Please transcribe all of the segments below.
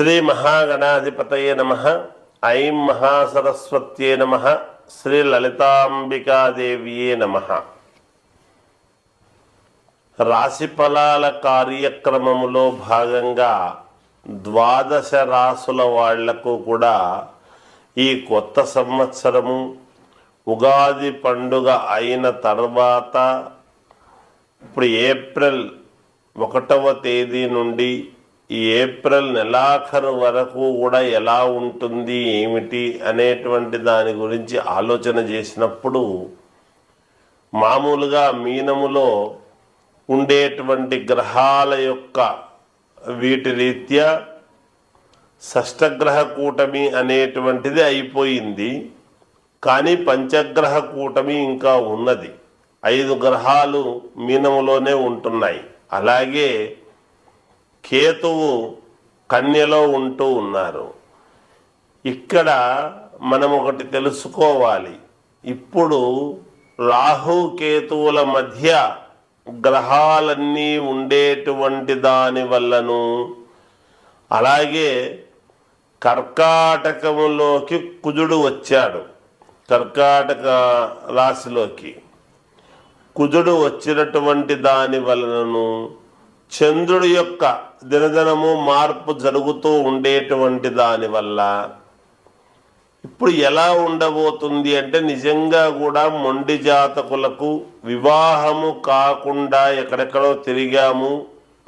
శ్రీ మహాగణాధిపతయే నమః. ఐం మహాసరస్వత్యే నమః. శ్రీ లలితాంబికాదేవియే నమః. రాశి ఫలాల కార్యక్రమములో భాగంగా ద్వాదశ రాసుల వాళ్లకు కూడా ఈ కొత్త సంవత్సరము ఉగాది పండుగ అయిన తర్వాత ఇప్పుడు ఏప్రిల్ 1వ తేదీ నుండి ఈ ఏప్రిల్ నెలాఖరు వరకు కూడా ఎలా ఉంటుంది ఏమిటి అనేటువంటి దాని గురించి ఆలోచన చేసినప్పుడు మామూలుగా మీనములో ఉండేటువంటి గ్రహాల యొక్క వీటి రీత్యా షష్టగ్రహ కూటమి అనేటువంటిది అయిపోయింది. కానీ పంచగ్రహ కూటమి ఇంకా ఉన్నది. 5 గ్రహాలు మీనములోనే ఉంటున్నాయి. అలాగే కేతువు కన్యలో ఉంటూ ఉన్నారు. ఇక్కడ మనం ఒకటి తెలుసుకోవాలి. ఇప్పుడు రాహు కేతువుల మధ్య గ్రహాలన్నీ ఉండేటువంటి దాని వల్లను, అలాగే కర్కాటకములోకి కుజుడు వచ్చాడు. కర్కాటక రాశిలోకి కుజుడు వచ్చినటువంటి దాని వలనను చంద్రుడి యొక్క దినదినము మార్పు జరుగుతూ ఉండేటువంటి దాని వల్ల ఇప్పుడు ఎలా ఉండబోతుంది అంటే, నిజంగా కూడా మొండి జాతకులకు వివాహము కాకుండా ఎక్కడెక్కడో తిరిగాము,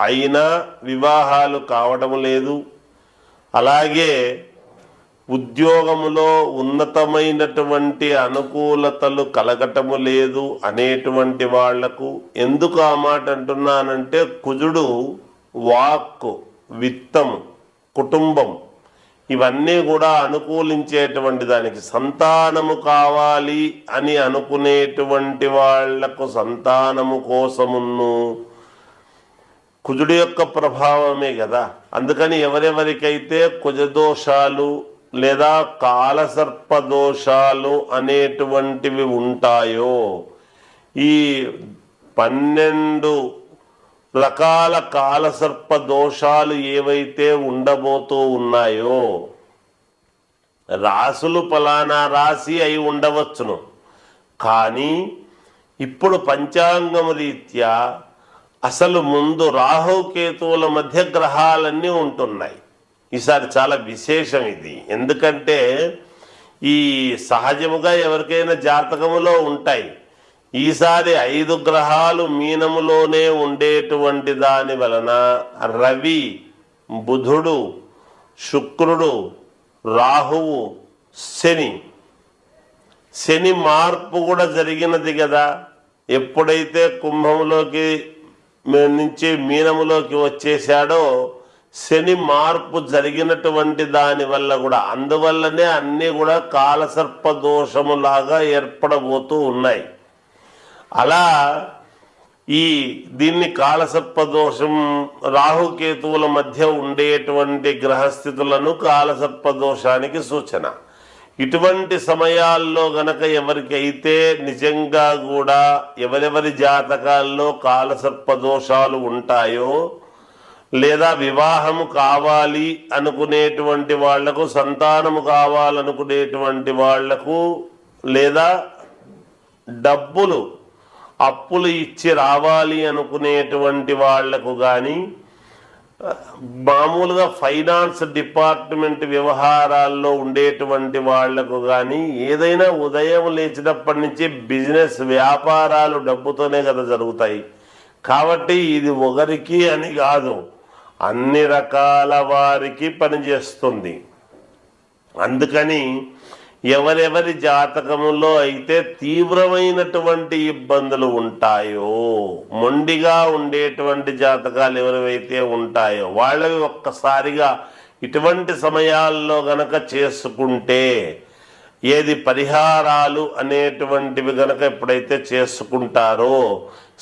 అయినా వివాహాలు కావడం లేదు. అలాగే ఉద్యోగములో ఉన్నతమైనటువంటి అనుకూలతలు కలగటము లేదు అనేటువంటి వాళ్లకు, ఎందుకు ఆ మాట అంటున్నానంటే, కుజుడు వాక్కు, విత్తము, కుటుంబం ఇవన్నీ కూడా అనుకూలించేటువంటి దానికి, సంతానము కావాలి అని అనుకునేటువంటి వాళ్లకు సంతానము కోసమును కుజుడి యొక్క ప్రభావమే కదా. అందుకని ఎవరెవరికైతే కుజదోషాలు లేదా కాలసర్పదోషాలు అనేటువంటివి ఉంటాయో, ఈ 12 రకాల కాలసర్ప దోషాలు ఏవైతే ఉండబోతూ ఉన్నాయో, రాసులు ఫలానా రాశి అయి ఉండవచ్చును, కానీ ఇప్పుడు పంచాంగము రీత్యా అసలు ముందు రాహుకేతువుల మధ్య గ్రహాలన్నీ ఉంటున్నాయి. ఈసారి చాలా విశేషం ఇది. ఎందుకంటే ఈ సహజముగా ఎవరికైనా జాతకములో ఉంటాయి. ఈసారి 5 గ్రహాలు మీనములోనే ఉండేటువంటి దాని వలన రవి, బుధుడు, శుక్రుడు, రాహువు, శని మార్పు కూడా జరిగినది కదా. ఎప్పుడైతే కుంభములోకి నుంచి మీనములోకి వచ్చేసాడో శని మార్పు జరిగినటువంటి దాని వల్ల కూడా, అందువల్లనే అన్నీ కూడా కాలసర్ప దోషములాగా ఏర్పడబోతూ ఉన్నాయి. అలా దీన్ని కాలసర్ప దోషం, రాహుకేతువుల మధ్య ఉండేటువంటి గ్రహస్థితులను కాలసర్ప దోషానికి సూచన. ఇటువంటి సమయాల్లో గనక ఎవరికైతే నిజంగా కూడా ఎవరెవరి జాతకాల్లో కాలసర్ప దోషాలు ఉంటాయో, లేదా వివాహము కావాలి అనుకునేటువంటి వాళ్లకు, సంతానము కావాలనుకునేటువంటి వాళ్లకు, లేదా డబ్బులు అప్పులు ఇచ్చి రావాలి అనుకునేటువంటి వాళ్లకు కానీ, మామూలుగా ఫైనాన్స్ డిపార్ట్మెంట్ వ్యవహారాల్లో ఉండేటువంటి వాళ్లకు కానీ, ఏదైనా ఉదయం లేచినప్పటి నుంచి బిజినెస్ వ్యాపారాలు డబ్బుతోనే కదా జరుగుతాయి. కాబట్టి ఇది ఒకరికి అని కాదు, అన్ని రకాల వారికి పనిచేస్తుంది. అందుకని ఎవరెవరి జాతకములో అయితే తీవ్రమైనటువంటి ఇబ్బందులు ఉంటాయో, మొండిగా ఉండేటువంటి జాతకాలు ఎవరైతే ఉంటాయో వాళ్ళవి ఒక్కసారిగా ఇటువంటి సమయాల్లో గనక చేసుకుంటే, ఏది పరిహారాలు అనేటువంటివి గనక ఎప్పుడైతే చేసుకుంటారో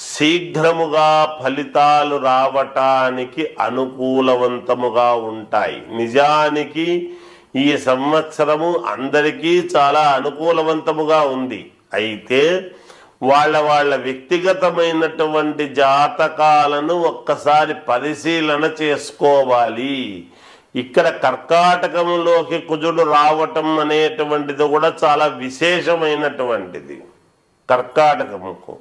శీఘ్రముగా ఫలితాలు రావటానికి అనుకూలవంతముగా ఉంటాయి. నిజానికి ఈ సంవత్సరము అందరికీ చాలా అనుకూలవంతముగా ఉంది. అయితే వాళ్ళ వ్యక్తిగతమైనటువంటి జాతకాలను ఒక్కసారి పరిశీలన చేసుకోవాలి. ఇక్కడ కర్కాటకంలోకి కుజుడు రావటం అనేటువంటిది కూడా చాలా విశేషమైనటువంటిది కర్కాటకముకు.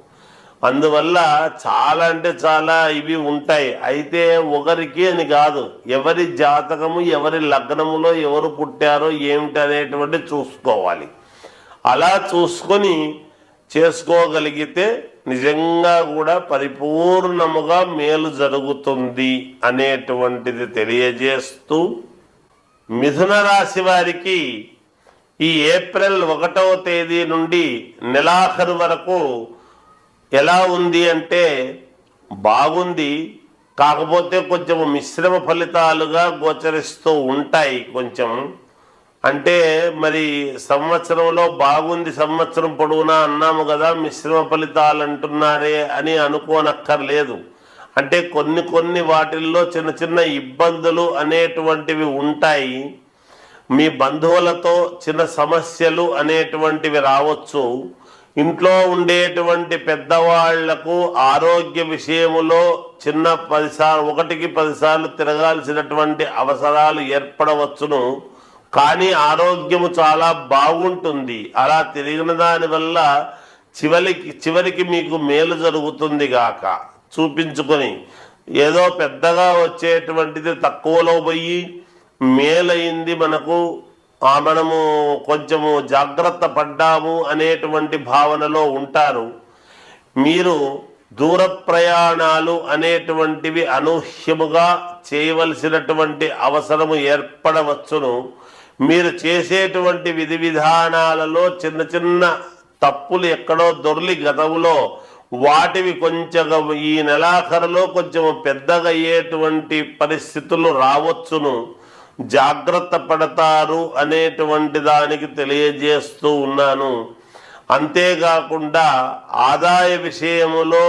అందువల్ల చాలా అంటే చాలా ఇవి ఉంటాయి. అయితే ఒకరికి అని కాదు, ఎవరి జాతకము ఎవరి లగ్నములో ఎవరు పుట్టారో ఏమిటి అనేటువంటి చూసుకోవాలి. అలా చూసుకొని చేసుకోగలిగితే నిజంగా కూడా పరిపూర్ణముగా మేలు జరుగుతుంది అనేటువంటిది తెలియజేస్తూ, మిథున రాశి వారికి ఈ ఏప్రిల్ 1వ తేదీ నుండి నెలాఖరు వరకు ఎలా ఉంది అంటే బాగుంది. కాకపోతే కొంచెం మిశ్రమ ఫలితాలుగా గోచరిస్తూ ఉంటాయి. కొంచెం అంటే మరి సంవత్సరంలో బాగుంది సంవత్సరం పొడవునా అన్నాము కదా, మిశ్రమ ఫలితాలు అంటున్నారే అని అనుకోనక్కర్లేదు. అంటే కొన్ని వాటిల్లో చిన్న చిన్న ఇబ్బందులు అనేటువంటివి ఉంటాయి. మీ బంధువులతో చిన్న సమస్యలు అనేటువంటివి రావచ్చు. ఇంట్లో ఉండేటువంటి పెద్దవాళ్లకు ఆరోగ్య విషయములో చిన్న 1కి 10 సార్లు తిరగాల్సినటువంటి అవసరాలు ఏర్పడవచ్చును. కానీ ఆరోగ్యము చాలా బాగుంటుంది. అలా తిరిగిన దాని వల్ల చివరికి మీకు మేలు జరుగుతుంది గాక చూపించుకొని, ఏదో పెద్దగా వచ్చేటువంటిది తక్కువలో పోయి మేలైంది మనము కొంచెము జాగ్రత్త పడ్డాము అనేటువంటి భావనలో ఉంటారు. మీరు దూర ప్రయాణాలు అనేటువంటివి అనూహ్యముగా చేయవలసినటువంటి అవసరము ఏర్పడవచ్చును. మీరు చేసేటువంటి విధి విధానాలలో చిన్న చిన్న తప్పులు ఎక్కడో దొర్లి గతంలో వాటివి కొంచెం ఈ నెలాఖరులో కొంచెం పెద్దగా అయ్యేటువంటి పరిస్థితులు రావచ్చును. జాగ్రత్త పడతారు అనేటువంటి దానికి తెలియజేస్తూ ఉన్నాను. అంతేకాకుండా ఆదాయ విషయములో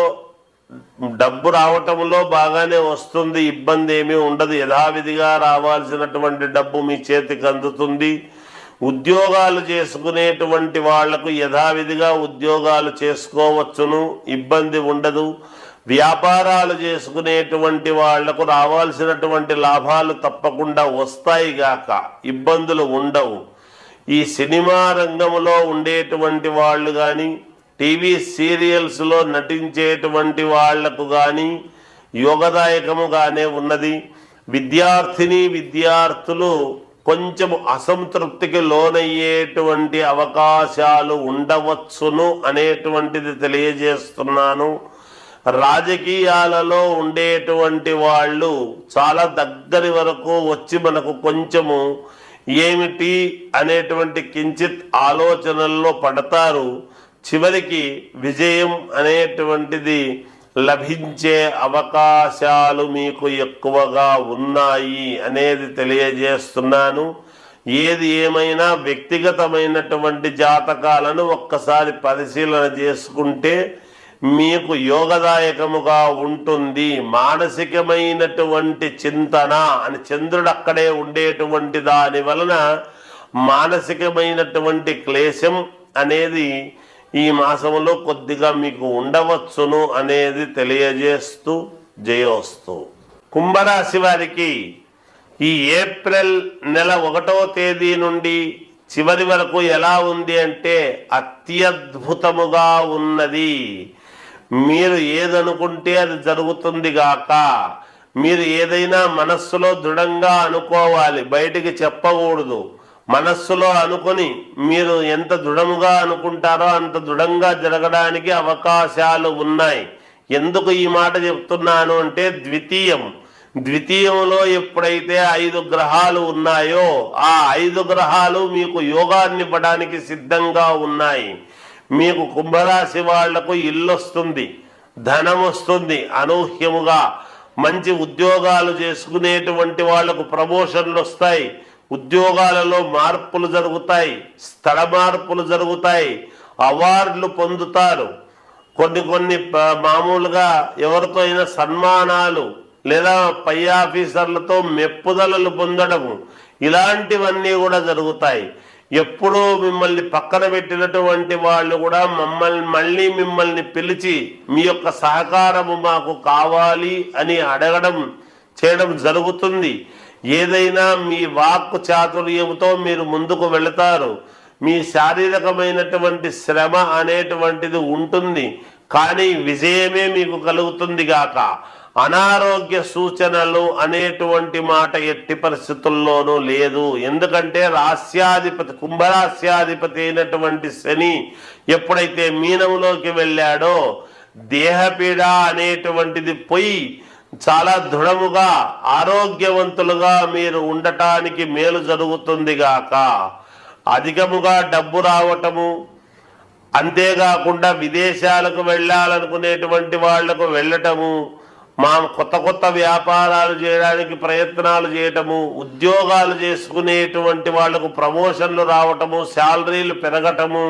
డబ్బు రావటంలో బాగానే వస్తుంది, ఇబ్బంది ఏమీ ఉండదు. యథావిధిగా రావాల్సినటువంటి డబ్బు మీ చేతికి అందుతుంది. ఉద్యోగాలు చేసుకునేటువంటి వాళ్లకు యథావిధిగా ఉద్యోగాలు చేసుకోవచ్చును, ఇబ్బంది ఉండదు. వ్యాపారాలు చేసుకునేటువంటి వాళ్లకు రావాల్సినటువంటి లాభాలు తప్పకుండా వస్తాయి గాక ఇబ్బందులు ఉండవు. ఈ సినిమా రంగంలో ఉండేటువంటి వాళ్ళు కానీ, టీవీ సీరియల్స్లో నటించేటువంటి వాళ్లకు కానీ యోగదాయకముగానే ఉన్నది. విద్యార్థులు కొంచెం అసంతృప్తికి లోనయ్యేటువంటి అవకాశాలు ఉండవచ్చును అనేటువంటిది తెలియజేస్తున్నాను. రాజకీయాలలో ఉండేటువంటి వాళ్ళు చాలా దగ్గరి వరకు వచ్చి మనకు కొంచెము ఏమిటి అనేటువంటి కించిత్ ఆలోచనల్లో పడతారు. చివరికి విజయం అనేటువంటిది లభించే అవకాశాలు మీకు ఎక్కువగా ఉన్నాయి అనేది తెలియజేస్తున్నాను. ఏది ఏమైనా వ్యక్తిగతమైనటువంటి జాతకాలను ఒక్కసారి పరిశీలన చేసుకుంటే మీకు యోగదాయకముగా ఉంటుంది. మానసికమైనటువంటి చింతన అని చంద్రుడు అక్కడే ఉండేటువంటి దాని వలన మానసికమైనటువంటి క్లేశం అనేది ఈ మాసంలో కొద్దిగా మీకు ఉండవచ్చును అనేది తెలియజేస్తూ జయోస్తు. కుంభరాశి వారికి ఈ ఏప్రిల్ నెల 1వ తేదీ నుండి చివరి వరకు ఎలా ఉంది అంటే అత్యద్భుతముగా ఉన్నది. మీరు ఏదనుకుంటే అది జరుగుతుంది గాక. మీరు ఏదైనా మనస్సులో దృఢంగా అనుకోవాలి, బయటికి చెప్పకూడదు. మనస్సులో అనుకొని మీరు ఎంత దృఢముగా అనుకుంటారో అంత దృఢంగా జరగడానికి అవకాశాలు ఉన్నాయి. ఎందుకు ఈ మాట చెప్తున్నాను అంటే ద్వితీయంలో ఎప్పుడైతే 5 గ్రహాలు ఉన్నాయో ఆ 5 గ్రహాలు మీకు యోగాన్ని ఇవ్వడానికి సిద్ధంగా ఉన్నాయి. మీకు కుంభరాశి వాళ్లకు ఇల్లు వస్తుంది, ధనం వస్తుంది అనూహ్యముగా. మంచి ఉద్యోగాలు చేసుకునేటువంటి వాళ్లకు ప్రమోషన్లు వస్తాయి, ఉద్యోగాలలో మార్పులు జరుగుతాయి, స్థల మార్పులు జరుగుతాయి, అవార్డులు పొందుతారు. కొన్ని మామూలుగా ఎవరితో అయినా సన్మానాలు లేదా పై ఆఫీసర్లతో మెప్పుదలలు పొందడము ఇలాంటివన్నీ కూడా జరుగుతాయి. ఎప్పుడూ మిమ్మల్ని పక్కన పెట్టినటువంటి వాళ్ళు కూడా మళ్ళీ మిమ్మల్ని పిలిచి మీ యొక్క సహకారము మాకు కావాలి అని చేయడం జరుగుతుంది. ఏదైనా మీ వాక్కు చాతుర్యంతో మీరు ముందుకు వెళతారు. మీ శారీరకమైనటువంటి శ్రమ అనేటువంటిది ఉంటుంది, కానీ విజయమే మీకు కలుగుతుంది గాక. అనారోగ్య సూచనలు అనేటువంటి మాట ఎట్టి పరిస్థితుల్లోనూ లేదు. ఎందుకంటే రాస్యాధిపతి, కుంభరాస్యాధిపతి అయినటువంటి శని ఎప్పుడైతే మీనంలోకి వెళ్ళాడో దేహపీడ అనేటువంటిది పోయి చాలా దృఢముగా ఆరోగ్యవంతులుగా మీరు ఉండటానికి మేలు జరుగుతుంది గాక. అధికముగా డబ్బు రావటము, అంతేకాకుండా విదేశాలకు వెళ్ళాలనుకునేటువంటి వాళ్లకు వెళ్ళటము, కొత్త కొత్త వ్యాపారాలు చేయడానికి ప్రయత్నాలు చేయటము, ఉద్యోగాలు చేసుకునేటువంటి వాళ్లకు ప్రమోషన్లు రావటము, శాలరీలు పెరగటము,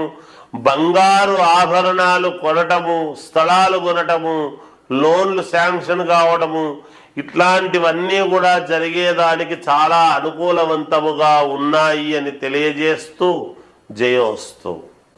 బంగారు ఆభరణాలు కొనటము, స్థలాలు కొనటము, లోన్లు శాంక్షన్ కావడము, ఇట్లాంటివన్నీ కూడా జరిగేదానికి చాలా అనుకూలవంతముగా ఉన్నాయి అని తెలియజేస్తూ జయోస్తు.